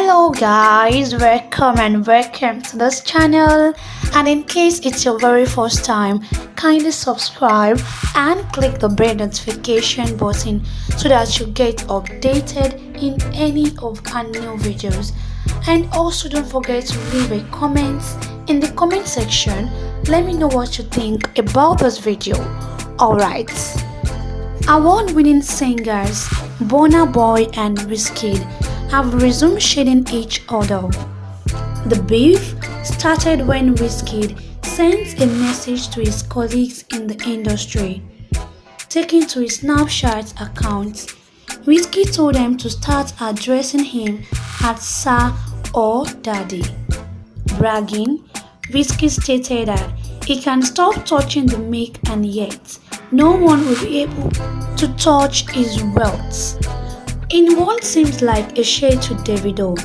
Hello guys, welcome to this channel, and in case it's your very first time, kindly subscribe and click the bell notification button so that you get updated in any of our new videos. And also don't forget to leave a comment in the comment section. Let me know what you think about this video. Alright, award-winning singers Burna Boy and Wizkid have resumed shading each other. The beef started when Wizkid sent a message to his colleagues in the industry. Taking to his Snapchat account, Wizkid told them to start addressing him as Sir or Daddy. Bragging, Wizkid stated that he can stop touching the mic and yet no one will be able to touch his wealth. In what seems like a shade to Davido,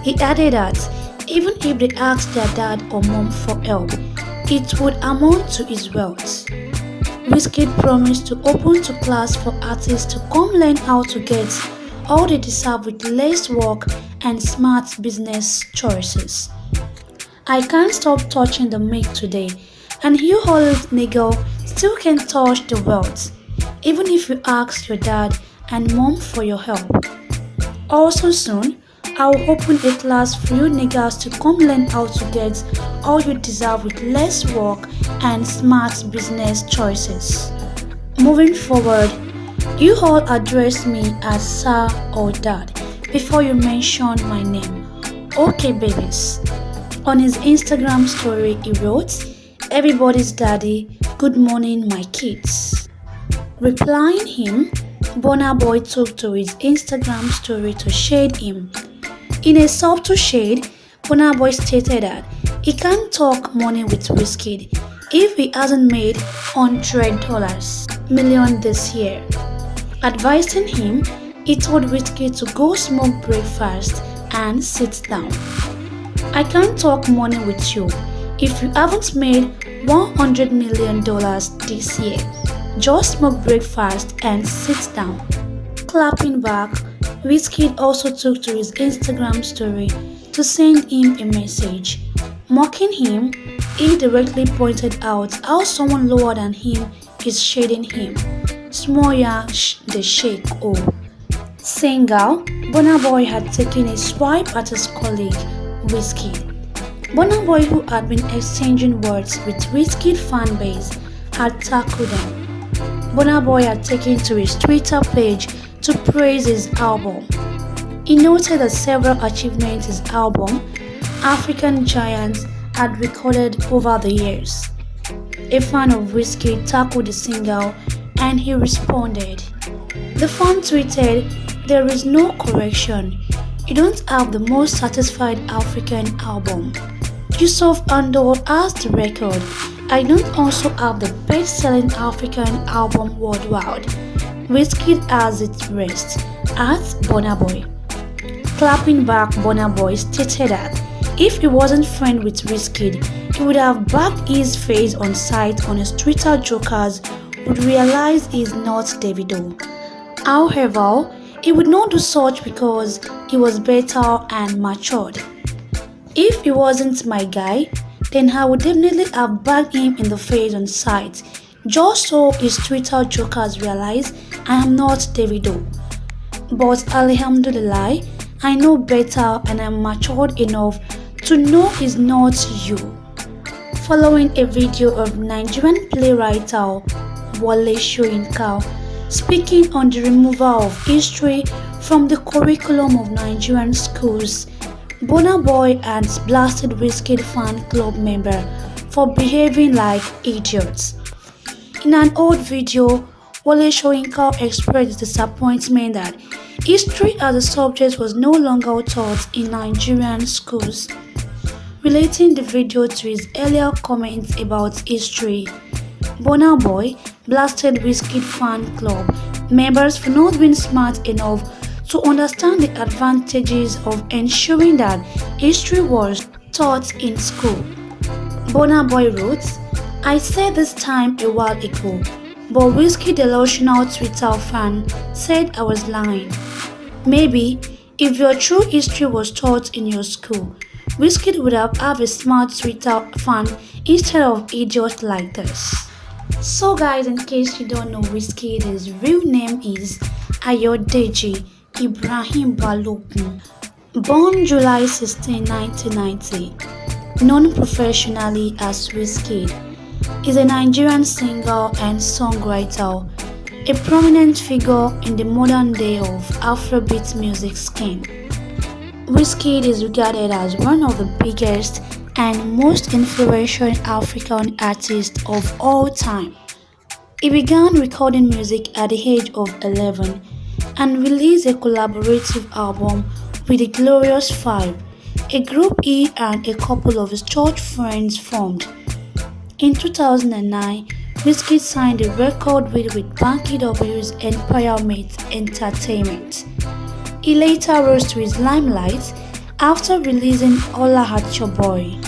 he added that even if they asked their dad or mom for help, it would amount to his wealth. Wizkid promised to open to class for artists to come learn how to get all they deserve with less work and smart business choices. I can't stop touching the mic today, and you old nigga still can't touch the wealth, even if you ask your dad and mom for your help. Also soon, I'll open a class for you niggas to come learn how to get all you deserve with less work and smart business choices. Moving forward, you all address me as Sir or Dad before you mention my name. Okay babies. On his Instagram story he wrote, "Everybody's daddy, good morning my kids." Replying him, Burna Boy took to his Instagram story to shade him. In a subtle shade, Burna Boy stated that he can't talk money with Wizkid if he hasn't made $100 million this year. Advising him, he told Wizkid to go smoke breakfast and sit down. "I can't talk money with you if you haven't made $100 million this year. Just smoke breakfast and sit down." Clapping back, Wizkid also took to his Instagram story to send him a message. Mocking him, he directly pointed out how someone lower than him is shading him. Smoya the Sheikh O. Singer Burna Boy had taken a swipe at his colleague Wizkid. Burna Boy, who had been exchanging words with Wizkid fanbase, had tackled them. Burna Boy had taken to his Twitter page to praise his album. He noted that several achievements his album, African Giants, had recorded over the years. A fan of Wizkid tackled the singer and he responded. The fan tweeted, "There is no correction. You don't have the most satisfied African album. Yusuf Andor has the record. I don't also have the best-selling African album worldwide. Wizkid has its rest," at Burna Boy. Clapping back, Burna Boy stated that if he wasn't friends with Wizkid, he would have bagged his face on sight on his Twitter jokers would realize he is not Davido. However, he would not do such because he was better and matured. "If he wasn't my guy, then I would definitely have bagged him in the face on sight, just so his Twitter jokers realize I am not Davido. But Alhamdulillah, I know better and I'm matured enough to know he's not you." Following a video of Nigerian playwright Wole Soyinka speaking on the removal of history from the curriculum of Nigerian schools, Burna Boy had blasted Wizkid fan club member for behaving like idiots. In an old video, Wole Soyinka expressed disappointment that history as a subject was no longer taught in Nigerian schools. Relating the video to his earlier comments about history, Burna Boy blasted Wizkid fan club members for not being smart enough to understand the advantages of ensuring that history was taught in school. Burna Boy wrote, "I said this time a while ago, but Wizkid delusional Twitter fan said I was lying. Maybe If your true history was taught in your school, Wizkid would have a smart Twitter fan instead of idiots like this. So guys, in case you don't know, Wizkid, his real name is Ayodeji Ibrahim Balogun. Born July 16, 1990, known professionally as Wizkid, is a Nigerian singer and songwriter, a prominent figure in the modern day of Afrobeat music scene. Wizkid is regarded as one of the biggest and most influential African artists of all time. He began recording music at the age of 11 and released a collaborative album with the Glorious Five, a group he and a couple of his church friends formed. In 2009, Wizkid signed a record deal with Banky W's Empowerment Entertainment. He later rose to his limelight after releasing Holla at Your Boy,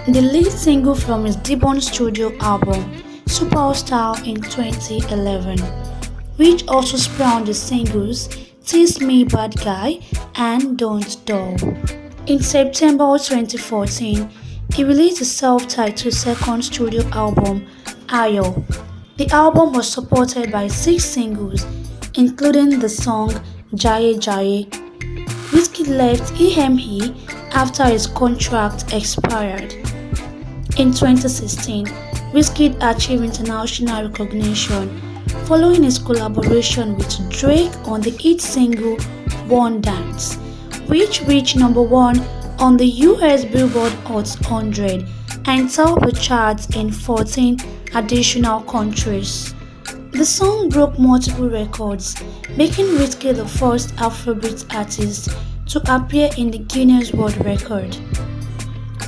the lead single from his debut studio album Superstar in 2011, which also spawned the singles Tease Me Bad Guy and Don't Dull. In September 2014, he released the self-titled second studio album, Ayo. The album was supported by 6 singles, including the song Jaye Jaye. Wizkid left EME after his contract expired. In 2016, Wizkid achieved international recognition following his collaboration with Drake on the hit single One Dance, which reached number 1 on the US Billboard Hot 100 and topped the charts in 14 additional countries. The song broke multiple records, making Wizkid the first Afrobeat artist to appear in the Guinness World Record.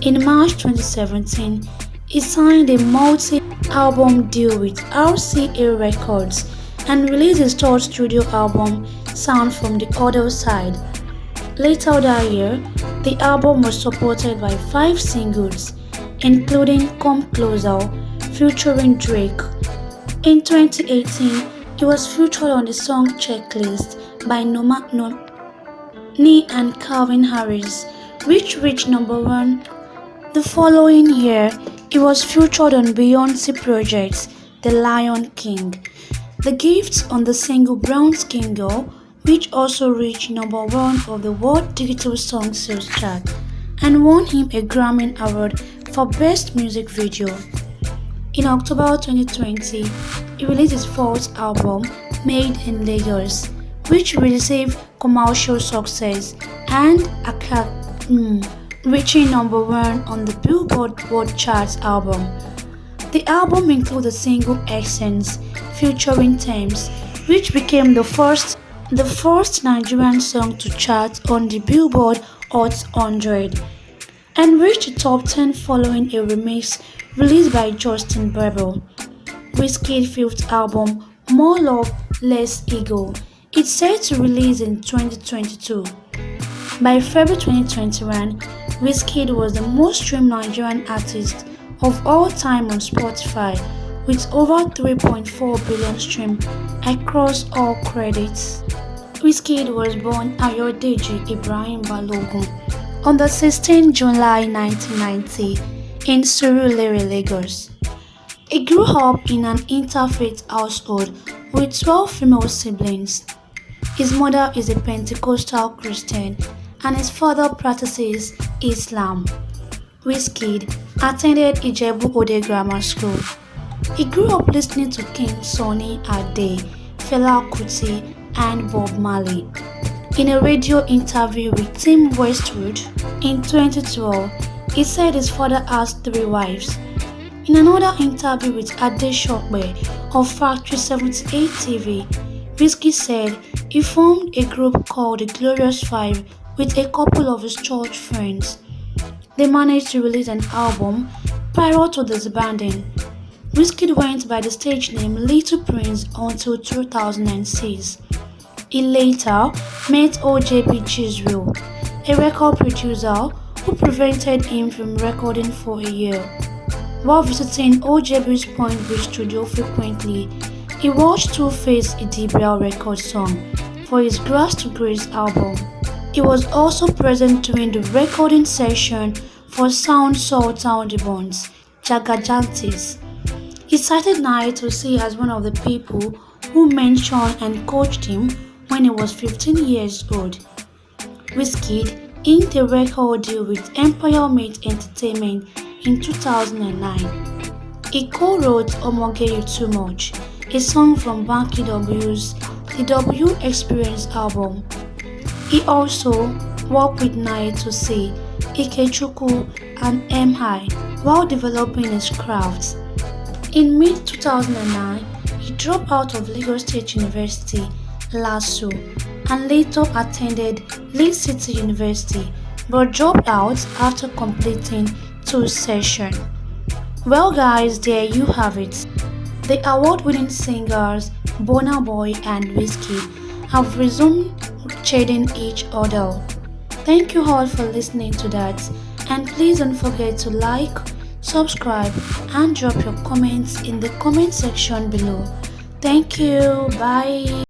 In March 2017, he signed a multi-album deal with RCA Records and released his third studio album, Sound from the Other Side. Later that year, the album was supported by 5 singles, including Come Closer, featuring Drake. In 2018, he was featured on the song Checklist by Nee and Calvin Harris, which reached number 1. The following year, he was featured on Beyonce projects The Lion King, The Gift on the single Brown Skin Girl, which also reached number 1 of the World Digital Song Sales chart and won him a Grammy Award for Best Music Video. In October 2020, he released his fourth album, Made in Lagos, which received commercial success and reaching number 1 on the Billboard World Charts album. The album includes the single Essence featuring Thames, which became the first Nigerian song to chart on the Billboard Hot 100 and reached the top 10 following a remix released by Justin Bieber. Wizkid's fifth album, More Love, Less Ego, is set to release in 2022. By February 2021, Wizkid was the most streamed Nigerian artist of all time on Spotify, with over 3.4 billion streams across all credits. Wizkid was born Ayodeji Ibrahim Balogun on the 16th July 1990 in Surulere, Lagos. He grew up in an interfaith household with 12 female siblings. His mother is a Pentecostal Christian and his father practices Islam. Wizkid attended Ijebu Ode Grammar School. He grew up listening to King Sunny Ade, Fela Kuti, and Bob Marley. In a radio interview with Tim Westwood in 2012, he said his father has 3 wives. In another interview with Ade Shokbe of Factory 78 TV, Wizkid said he formed a group called the Glorious Five with a couple of his church friends. They managed to release an album prior to disbanding. Wizkid went by the stage name Little Prince until 2006. He later met OJB Chiswell, a record producer who prevented him from recording for a year. While visiting OJB's Point Break studio frequently, he watched Two-Face Idibia record song for his Grass to Grace album. He was also present during the recording session for Sound Sultan the Bones, Jagajantis. He cited Naito as one of the people who mentored and coached him when he was 15 years old. Wizkid inked a record deal with Empire Mate Entertainment in 2009. He co-wrote Omoge You Too Much, a song from Banky W's The W Experience album. He also worked with Naito, Ikechukwu, and MI while developing his craft. In mid-2009, he dropped out of Lagos State University, LASU, and later attended Leeds City University, but dropped out after completing 2 sessions. Well guys, there you have it. The award-winning singers Burna Boy and Wizkid have resumed chiding each other. Thank you all for listening to that, and please don't forget to like, subscribe and drop your comments in the comment section below. Thank you. Bye.